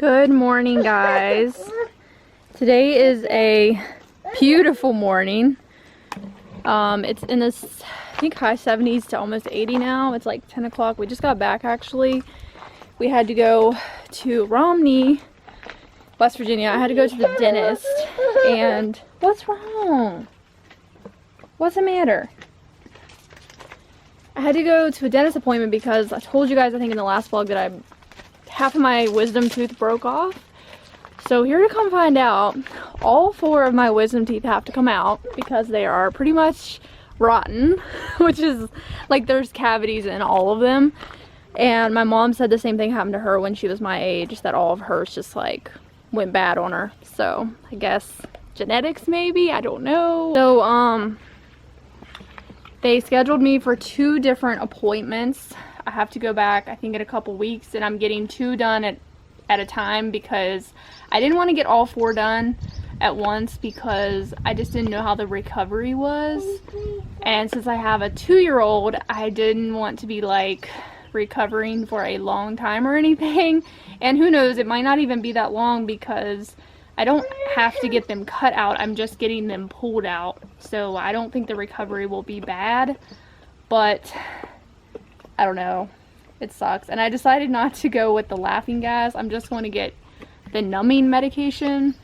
Good morning, guys. Today is a beautiful morning. It's in this, I think, high 70s to almost 80 now. It's like 10 o'clock. We just got back, actually. We had to go to Romney, West Virginia. I had to go to the dentist. And what's wrong? What's the matter? I had to go to a dentist appointment because I told you guys, I think in the last vlog, that half of my wisdom tooth broke off. So here to come find out, all 4 of my wisdom teeth have to come out because they are pretty much rotten, which is like there's cavities in all of them. And my mom said the same thing happened to her when she was my age, that all of hers just like went bad on her. So I guess genetics, maybe, I don't know. So they scheduled me for 2 different appointments. I have to go back, I think, in a couple weeks, and I'm getting 2 done at a time because I didn't want to get all 4 done at once because I just didn't know how the recovery was. And since I have a 2-year-old, I didn't want to be like recovering for a long time or anything. And who knows, it might not even be that long because I don't have to get them cut out, I'm just getting them pulled out. So I don't think the recovery will be bad, but I don't know, it sucks. And I decided not to go with the laughing gas. I'm just going to get the numbing medication.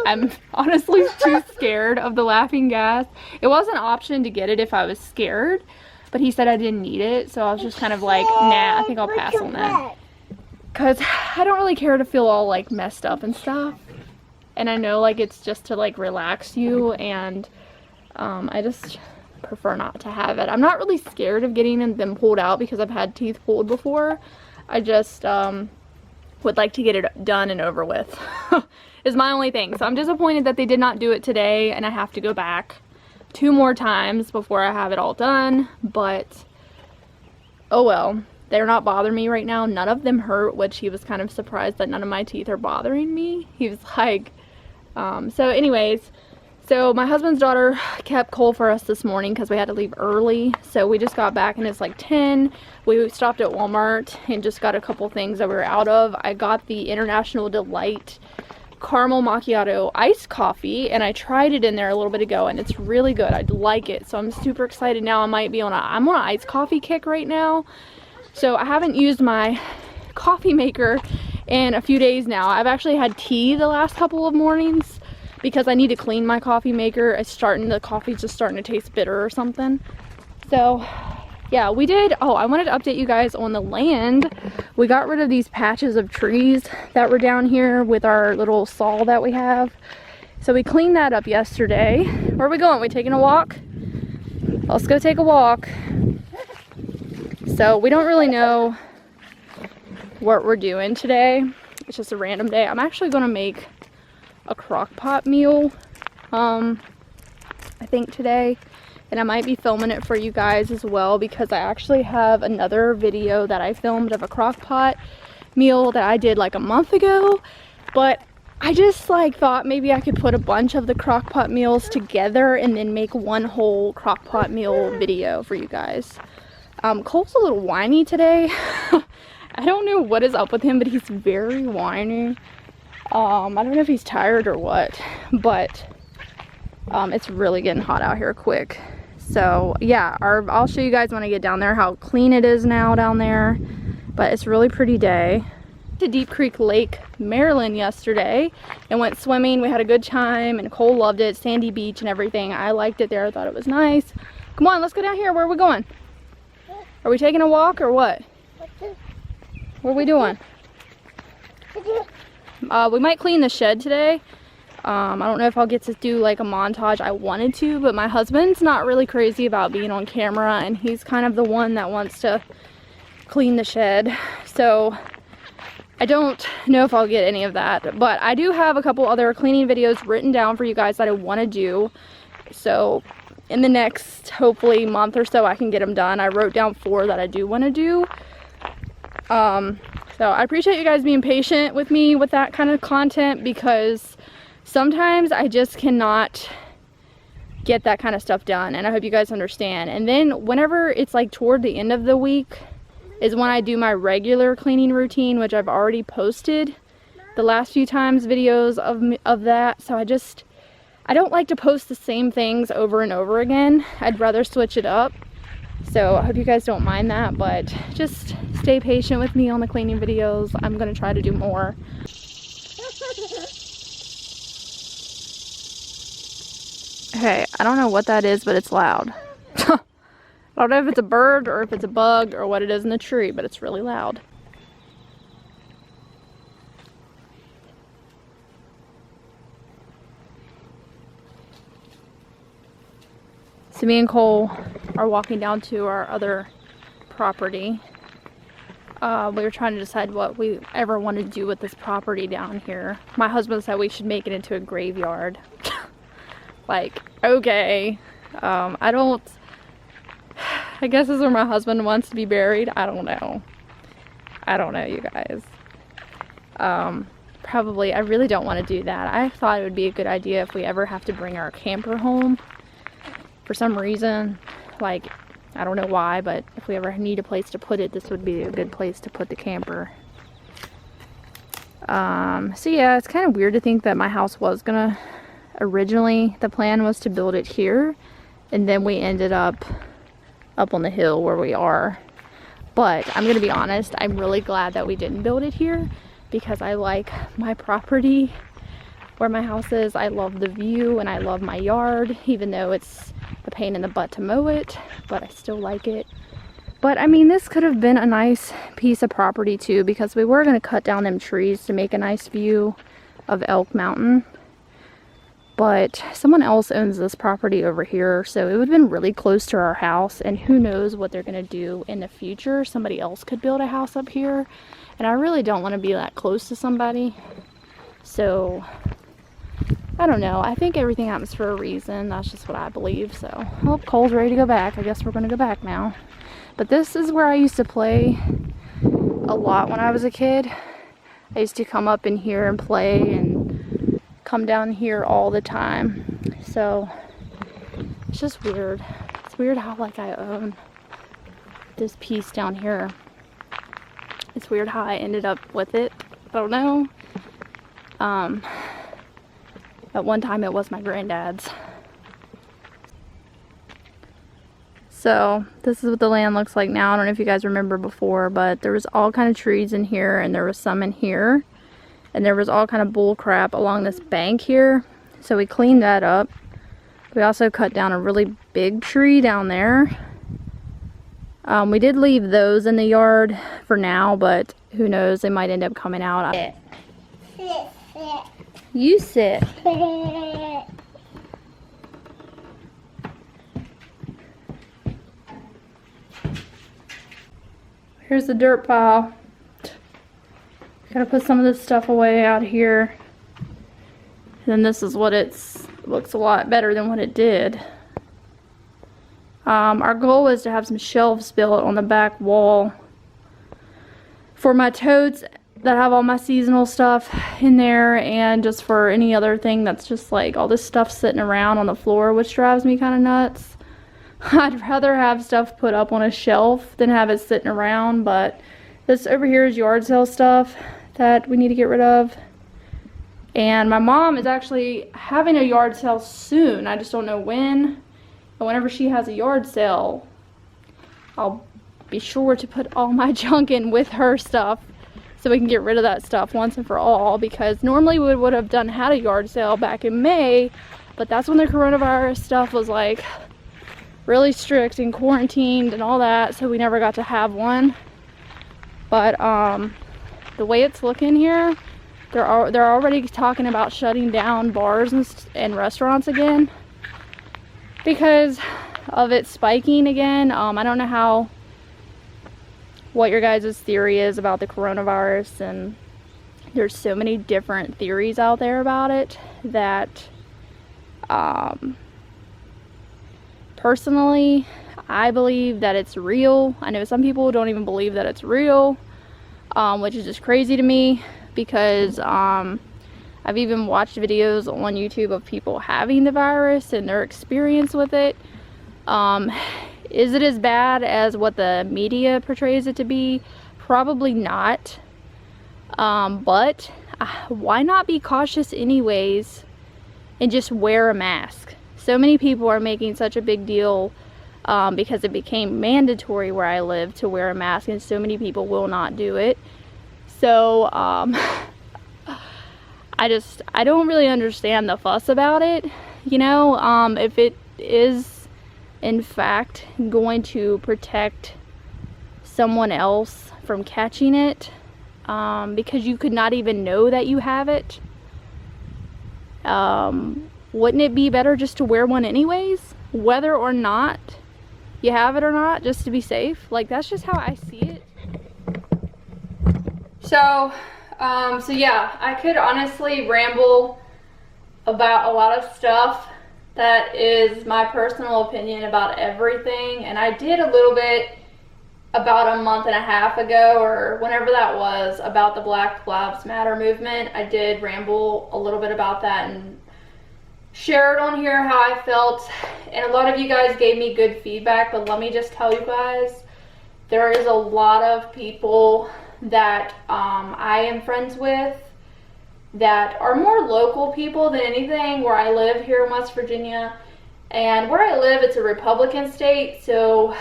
I'm honestly too scared of the laughing gas. It was an option to get it if I was scared, but he said I didn't need it, so I was just kind of like, nah, I think I'll pass on that. Because I don't really care to feel all like messed up and stuff. And I know like it's just to like relax you, and I just prefer not to have it. I'm not really scared of getting them pulled out because I've had teeth pulled before. I just would like to get it done and over with is my only thing. So I'm disappointed that they did not do it today, and I have to go back 2 more times before I have it all done. But oh well, they're not bothering me right now. None of them hurt, which he was kind of surprised that none of my teeth are bothering me. He was like, so anyways, so my husband's daughter kept coal for us this morning because we had to leave early. So we just got back and it's like 10. We stopped at Walmart and just got a couple things that we were out of. I got the International Delight caramel macchiato iced coffee, and I tried it in there a little bit ago, and it's really good. I like it, so I'm super excited now. I'm on an iced coffee kick right now. So I haven't used my coffee maker in a few days now. I've actually had tea the last couple of mornings because I need to clean my coffee maker. The coffee's just starting to taste bitter or something. So yeah, we did. Oh, I wanted to update you guys on the land. We got rid of these patches of trees that were down here with our little saw that we have. So we cleaned that up yesterday. Where are we going? We taking a walk? Let's go take a walk. So we don't really know what we're doing today. It's just a random day. I'm actually going to make a crock pot meal, I think today. And I might be filming it for you guys as well because I actually have another video that I filmed of a crock pot meal that I did like a month ago. But I just like thought maybe I could put a bunch of the crock pot meals together and then make one whole crock pot meal video for you guys. Cole's a little whiny today. I don't know what is up with him, but he's very whiny. I don't know if he's tired or what, but it's really getting hot out here quick. So yeah, I'll show you guys when I get down there how clean it is now down there, but it's a really pretty day. To Deep Creek Lake, Maryland yesterday and went swimming. We had a good time and Cole loved it. Sandy beach and everything. I liked it there. I thought it was nice. Come on, let's go down here. Where are we going? Are we taking a walk or what? What are we doing? We might clean the shed today. I don't know if I'll get to do like a montage. I wanted to, but my husband's not really crazy about being on camera, and he's kind of the one that wants to clean the shed. So I don't know if I'll get any of that, but I do have a couple other cleaning videos written down for you guys that I want to do. So in the next, hopefully, month or so, I can get them done. I wrote down 4 that I do want to do. So I appreciate you guys being patient with me with that kind of content because sometimes I just cannot get that kind of stuff done, and I hope you guys understand. And then whenever it's like toward the end of the week is when I do my regular cleaning routine, which I've already posted the last few times videos of that, so I don't like to post the same things over and over again. I'd rather switch it up. So I hope you guys don't mind that, but just stay patient with me on the cleaning videos. I'm gonna try to do more. Okay, I don't know what that is, but it's loud. I don't know if it's a bird or if it's a bug or what it is in the tree, but it's really loud. So me and Cole are walking down to our other property. We were trying to decide what we ever wanted to do with this property down here. My husband said we should make it into a graveyard. Like, okay. I guess this is where my husband wants to be buried. I don't know. I don't know, you guys. Probably, I really don't want to do that. I thought it would be a good idea if we ever have to bring our camper home. For some reason, like, I don't know why, but if we ever need a place to put it, this would be a good place to put the camper. So yeah, it's kind of weird to think that my house was gonna, originally the plan was to build it here, and then we ended up on the hill where we are. But I'm gonna be honest, I'm really glad that we didn't build it here, because I like my property where my house is. I love the view and I love my yard, even though it's a pain in the butt to mow it, but I still like it. But I mean, this could have been a nice piece of property too, because we were going to cut down them trees to make a nice view of Elk Mountain. But someone else owns this property over here, so it would have been really close to our house, and who knows what they're going to do in the future. Somebody else could build a house up here, and I really don't want to be that close to somebody. So I don't know. I think everything happens for a reason. That's just what I believe. So, well, Cole's ready to go back. I guess we're going to go back now. But this is where I used to play a lot when I was a kid. I used to come up in here and play and come down here all the time. So, it's just weird. It's weird how, like, I own this piece down here. It's weird how I ended up with it. I don't know. At one time it was my granddad's. So this is what the land looks like now. I don't know if you guys remember before, but there was all kind of trees in here, and there was some in here, and there was all kind of bull crap along this bank here. So we cleaned that up. We also cut down a really big tree down there. We did leave those in the yard for now, but who knows, they might end up coming out. You sit. Here's the dirt pile. Gotta put some of this stuff away out here. And then this is what looks a lot better than what it did. Our goal was to have some shelves built on the back wall for my totes that have all my seasonal stuff in there, and just for any other thing that's just like all this stuff sitting around on the floor, which drives me kind of nuts. I'd rather have stuff put up on a shelf than have it sitting around. But this over here is yard sale stuff that we need to get rid of. And my mom is actually having a yard sale soon. I just don't know when. And whenever she has a yard sale, I'll be sure to put all my junk in with her stuff, so we can get rid of that stuff once and for all. Because normally we would have had a yard sale back in May, but that's when the coronavirus stuff was like really strict and quarantined and all that, so we never got to have one. But the way it's looking here, they're already talking about shutting down bars and restaurants again because of it spiking again. I don't know what your guys' theory is about the coronavirus, and there's so many different theories out there about it that personally I believe that it's real. I know some people don't even believe that it's real, which is just crazy to me, because I've even watched videos on YouTube of people having the virus and their experience with it. Is it as bad as what the media portrays it to be? Probably not. But why not be cautious anyways and just wear a mask? So many people are making such a big deal because it became mandatory where I live to wear a mask, and so many people will not do it. So I don't really understand the fuss about it, you know. If it is in fact going to protect someone else from catching it, because you could not even know that you have it, wouldn't it be better just to wear one anyways, whether or not you have it or not, just to be safe? Like, that's just how I see it. So yeah, I could honestly ramble about a lot of stuff that is my personal opinion about everything, and I did a little bit about a month and a half ago, or whenever that was, about the Black Lives Matter movement. I did ramble a little bit about that and shared on here how I felt, and a lot of you guys gave me good feedback. But let me just tell you guys, there is a lot of people that I am friends with that are more local people than anything. Where I live here in West Virginia, and where I live, it's a Republican state, so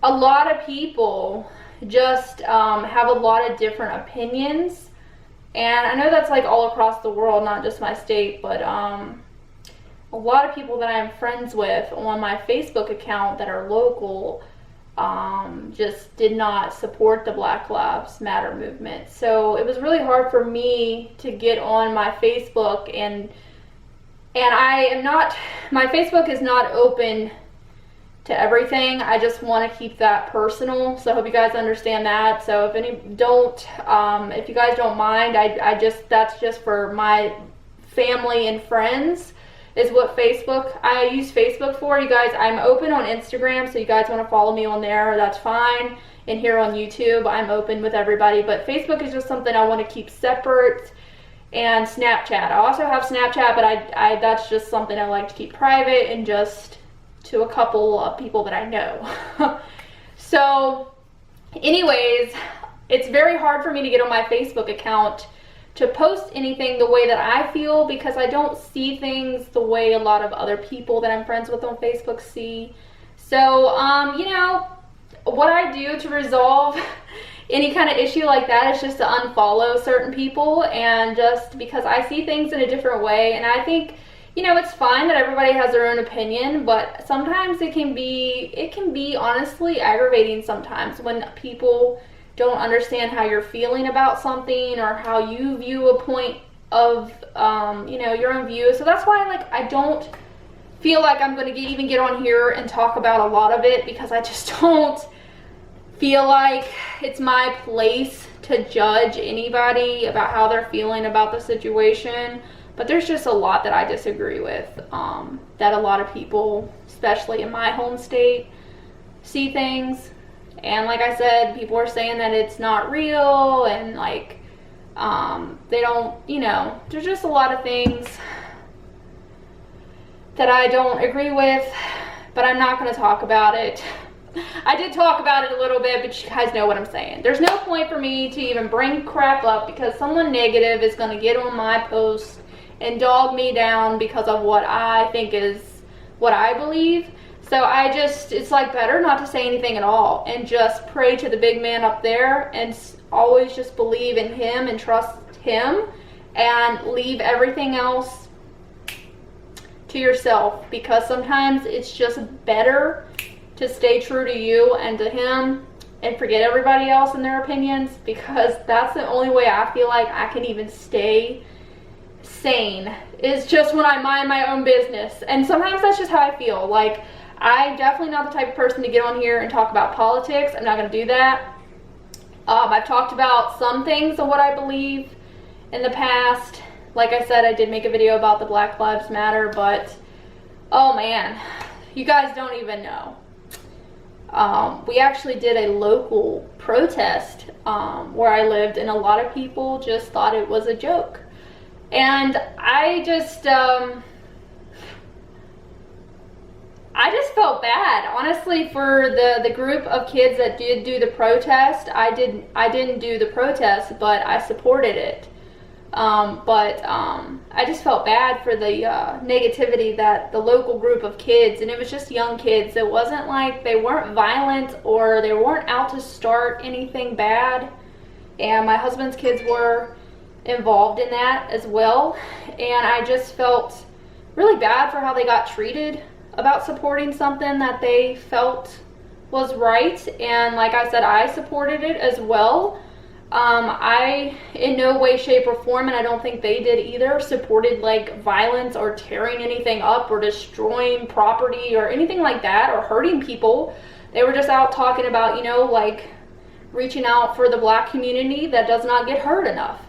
a lot of people just have a lot of different opinions. And I know that's like all across the world, not just my state, but a lot of people that I'm friends with on my Facebook account that are local just did not support the Black Lives Matter movement. So it was really hard for me to get on my Facebook, and I am not, my Facebook is not open to everything. I just want to keep that personal, so I hope you guys understand that. So if you guys don't mind, I just, that's just for my family and friends is what I use Facebook for. You guys, I'm open on Instagram, so you guys want to follow me on there, that's fine. And here on YouTube, I'm open with everybody, but Facebook is just something I want to keep separate. And Snapchat, I also have Snapchat, but I that's just something I like to keep private and just to a couple of people that I know. So anyways, it's very hard for me to get on my Facebook account to post anything the way that I feel, because I don't see things the way a lot of other people that I'm friends with on Facebook see. So you know, what I do to resolve any kind of issue like that is just to unfollow certain people, and just because I see things in a different way. And I think, you know, it's fine that everybody has their own opinion, but sometimes it can be honestly aggravating sometimes when people don't understand how you're feeling about something, or how you view a point of, you know, your own view. So that's why, like, I don't feel like I'm going to even get on here and talk about a lot of it, because I just don't feel like it's my place to judge anybody about how they're feeling about the situation. But there's just a lot that I disagree with, that a lot of people, especially in my home state, see things. And like I said, people are saying that it's not real, and like, they don't, you know, there's just a lot of things that I don't agree with, but I'm not going to talk about it. I did talk about it a little bit, but you guys know what I'm saying. There's no point for me to even bring crap up, because someone negative is going to get on my post and dog me down because of what I think is what I believe. So it's like better not to say anything at all, and just pray to the big man up there, and always just believe in him and trust him, and leave everything else to yourself, because sometimes it's just better to stay true to you and to him and forget everybody else and their opinions, because that's the only way I feel like I can even stay sane, is just when I mind my own business. And sometimes that's just how I feel. Like, I'm definitely not the type of person to get on here and talk about politics. I'm not going to do that. I've talked about some things of what I believe in the past. Like I said, I did make a video about the Black Lives Matter, but oh man, you guys don't even know. We actually did a local protest where I lived, and a lot of people just thought it was a joke. And I just, I just felt bad, honestly, for the group of kids that did do the protest. I didn't do the protest, but I supported it. I just felt bad for the negativity that the local group of kids, and it was just young kids. It wasn't like they weren't violent or they weren't out to start anything bad. And my husband's kids were involved in that as well. And I just felt really bad for how they got treated about supporting something that they felt was right. And like I said, I supported it as well. I, in no way, shape, or form, and I don't think they did either, supported like violence or tearing anything up or destroying property or anything like that or hurting people. They were just out talking about, you know, like reaching out for the black community that does not get hurt enough.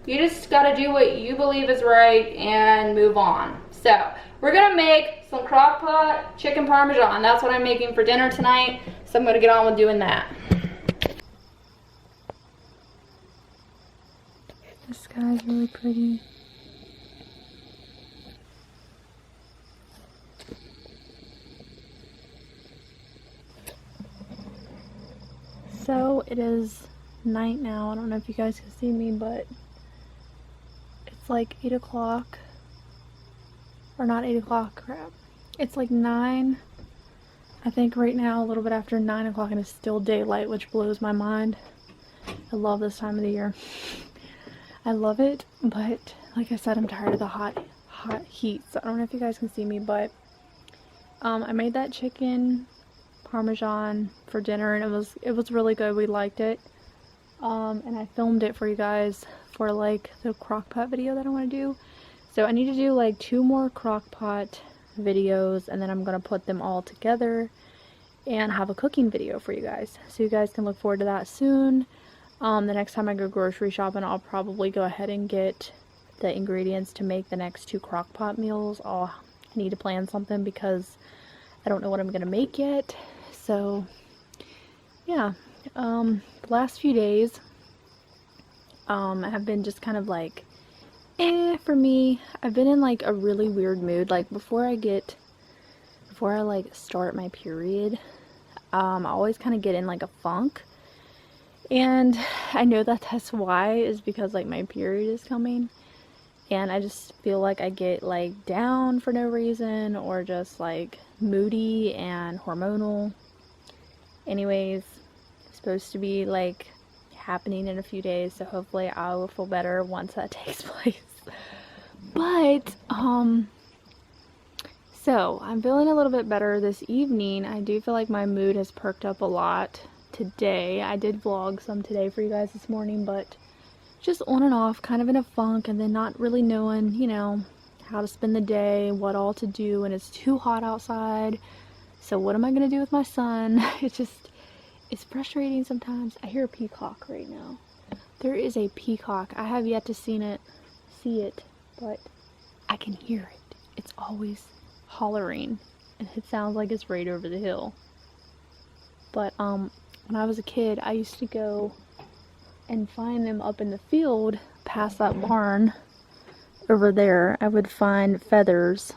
You just got to do what you believe is right and move on. So we're gonna make some crock pot chicken parmesan. That's what I'm making for dinner tonight, so I'm gonna get on with doing that. The sky's really pretty. So it is night now. I don't know if you guys can see me, but it's like 8 o'clock. Or not 8 o'clock, crap. It's like 9. I think right now, a little bit after 9 o'clock, and it's still daylight, which blows my mind. I love this time of the year. I love it, but like I said, I'm tired of the hot heat. So I don't know if you guys can see me, but I made that chicken parmesan for dinner, and it was really good. We liked it, and I filmed it for you guys for like the crock pot video that I want to do. So I need to do like 2 more crock pot videos, and then I'm gonna put them all together and have a cooking video for you guys, so you guys can look forward to that soon. The next time I go grocery shopping, I'll probably go ahead and get the ingredients to make the next 2 crock pot meals. I need to plan something because I don't know what I'm gonna make yet. So yeah, the last few days have been just kind of like for me. I've been in like a really weird mood. Like before I like start my period, I always kind of get in like a funk. And I know that that's why, is because like my period is coming, and I just feel like I get like down for no reason, or just like moody and hormonal. Anyways, it's supposed to be like happening in a few days, so hopefully I will feel better once that takes place. But so I'm feeling a little bit better this evening. I do feel like my mood has perked up a lot today. I did vlog some today for you guys this morning, but just on and off, kind of in a funk, and then not really knowing, you know, how to spend the day, what all to do, and it's too hot outside. So what am I gonna do with my son? It's frustrating sometimes. I hear a peacock right now. There is a peacock. I have yet to see it, but I can hear it. It's always hollering, and it sounds like it's right over the hill. But when I was a kid, I used to go and find them up in the field past that barn over there. I would find feathers,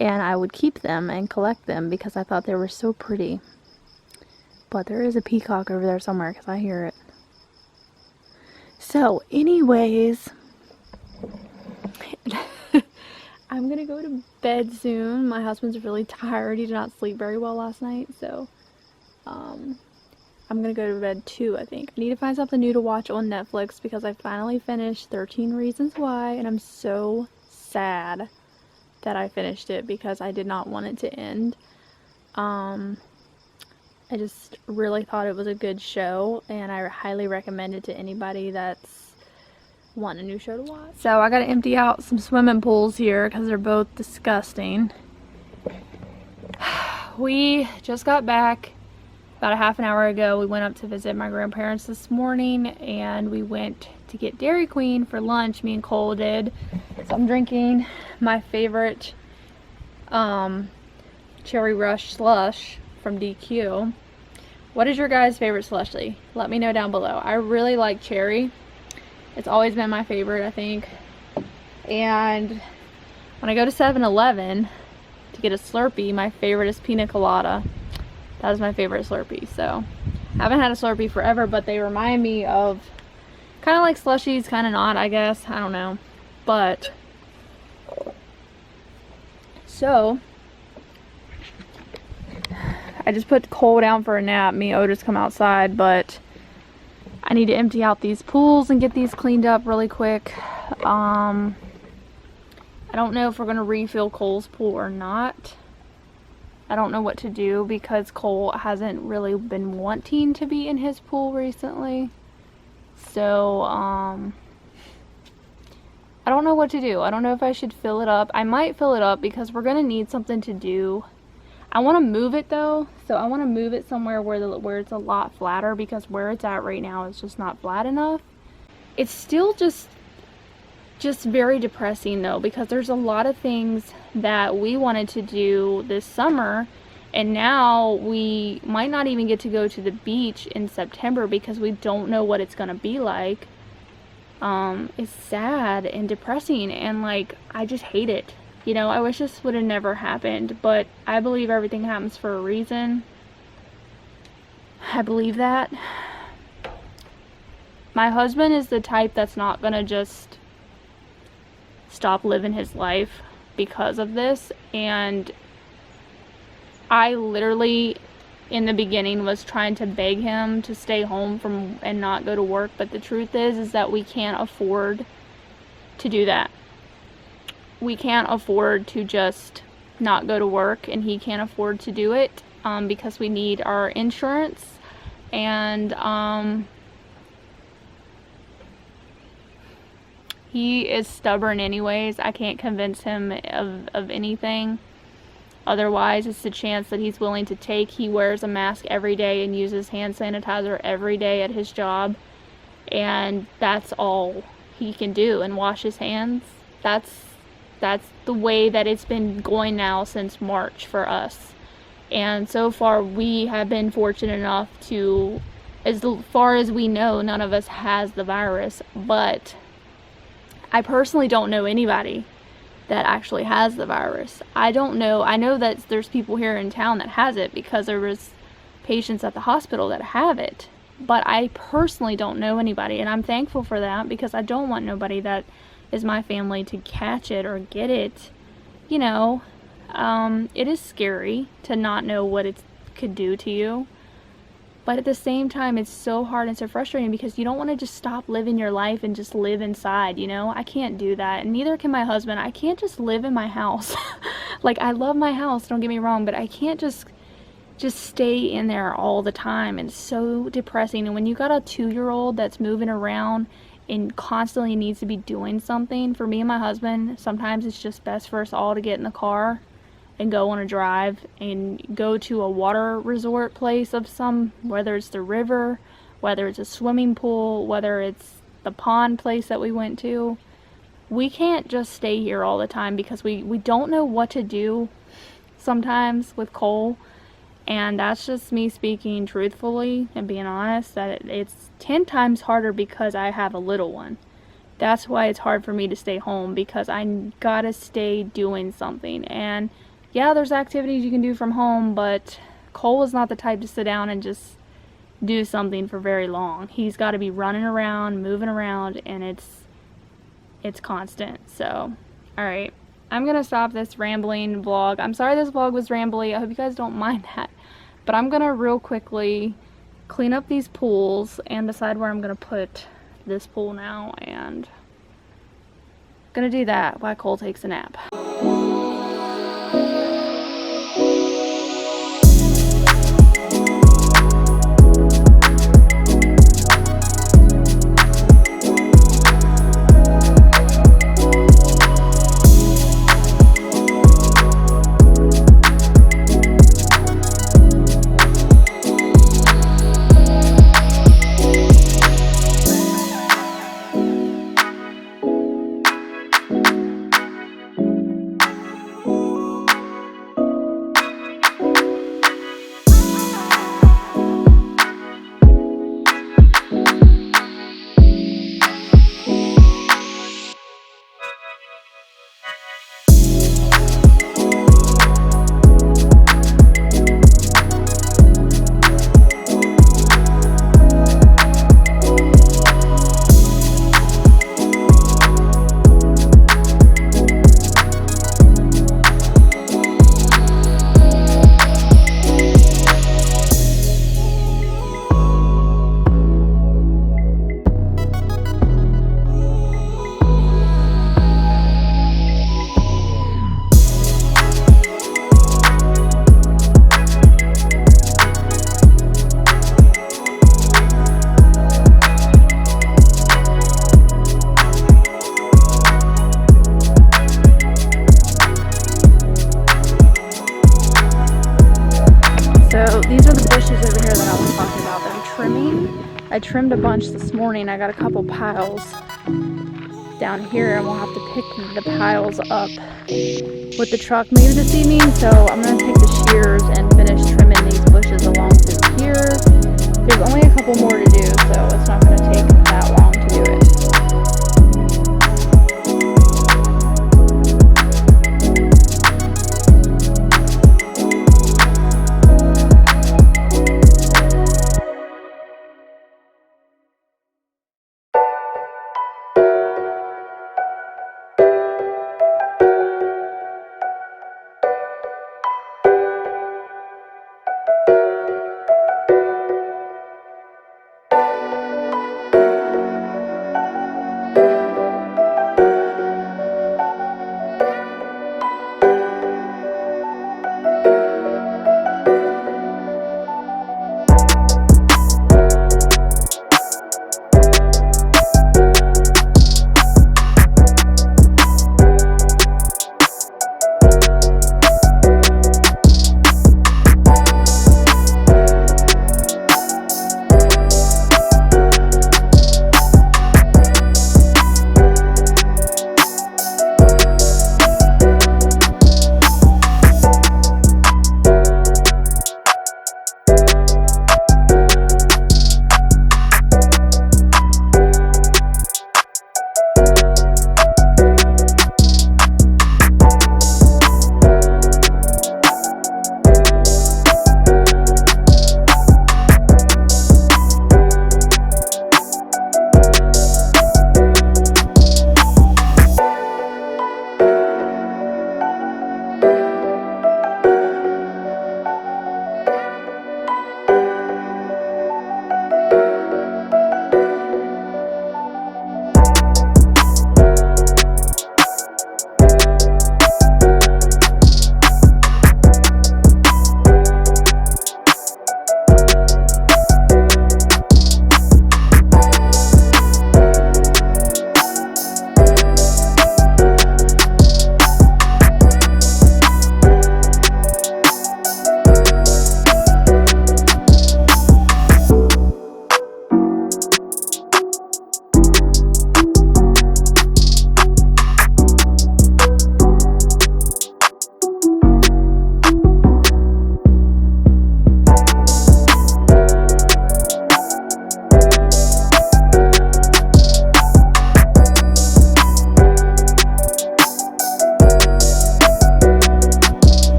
and I would keep them and collect them because I thought they were so pretty. But there is a peacock over there somewhere because I hear it. So anyways, I'm gonna go to bed soon. My husband's really tired. He did not sleep very well last night, so I'm gonna go to bed too, I think. I need to find something new to watch on Netflix because I finally finished 13 Reasons Why, and I'm so sad that I finished it because I did not want it to end. I just really thought it was a good show, and I highly recommend it to anybody that's wanting a new show to watch. So I gotta empty out some swimming pools here because they're both disgusting. We just got back about a half an hour ago. We went up to visit my grandparents this morning, and we went to get Dairy Queen for lunch. Me and Cole did. So I'm drinking my favorite Cherry Rush slush from DQ. What is your guys' favorite slushie? Let me know down below. I really like cherry. It's always been my favorite, I think. And when I go to 7-Eleven, to get a Slurpee. My favorite is pina colada. That is my favorite Slurpee. So haven't had a Slurpee forever, but they remind me of kind of like slushies, kind of not, I guess. I don't know. But so I just put Cole down for a nap. Me and Otis come outside, but I need to empty out these pools and get these cleaned up really quick. I don't know if we're going to refill Cole's pool or not. I don't know what to do because Cole hasn't really been wanting to be in his pool recently. So, I don't know what to do. I don't know if I should fill it up. I might fill it up because we're going to need something to do. I want to move it though. So I want to move it somewhere where it's a lot flatter, because where it's at right now is just not flat enough. It's still just very depressing though, because there's a lot of things that we wanted to do this summer, and now we might not even get to go to the beach in September because we don't know what it's gonna be like. It's sad and depressing, and like, I just hate it. You know, I wish this would have never happened, but I believe everything happens for a reason. I believe that. My husband is the type that's not gonna just stop living his life because of this, and I literally in the beginning was trying to beg him to stay home from and not go to work, but the truth is that we can't afford to do that. We can't afford to just not go to work, and he can't afford to do it because we need our insurance, and he is stubborn anyways. I can't convince him of anything. Otherwise, it's the chance that he's willing to take. He wears a mask every day and uses hand sanitizer every day at his job, and that's all he can do, and wash his hands. That's the way that it's been going now since March for us. And so far we have been fortunate enough to, as far as we know, none of us has the virus, but I personally don't know anybody that actually has the virus. I don't know. I know that there's people here in town that has it because there was patients at the hospital that have it, but I personally don't know anybody, and I'm thankful for that because I don't want nobody that is my family to catch it or get it. You know, it is scary to not know what it could do to you, but at the same time it's so hard and so frustrating because you don't want to just stop living your life and just live inside, you know. I can't do that, and neither can my husband. I can't just live in my house. Like, I love my house, don't get me wrong, but I can't just stay in there all the time. And it's so depressing. And when you got a 2-year-old that's moving around and constantly needs to be doing something, for me and my husband, sometimes it's just best for us all to get in the car and go on a drive and go to a water resort place of some, whether it's the river, whether it's a swimming pool, whether it's the pond place that we went to. We can't just stay here all the time because we don't know what to do sometimes with Cole. And that's just me speaking truthfully and being honest, that it's 10 times harder because I have a little one. That's why it's hard for me to stay home, because I gotta stay doing something. And yeah, there's activities you can do from home, but Cole is not the type to sit down and just do something for very long. He's got to be running around, moving around, and it's constant. So, alright, I'm gonna stop this rambling vlog. I'm sorry this vlog was rambly. I hope you guys don't mind that. But I'm gonna real quickly clean up these pools and decide where I'm gonna put this pool now, and gonna do that while Cole takes a nap. So these are the bushes over here that I was talking about that I'm trimming. I trimmed a bunch this morning. I got a couple piles down here, and we'll have to pick the piles up with the truck maybe this evening. So I'm going to take the shears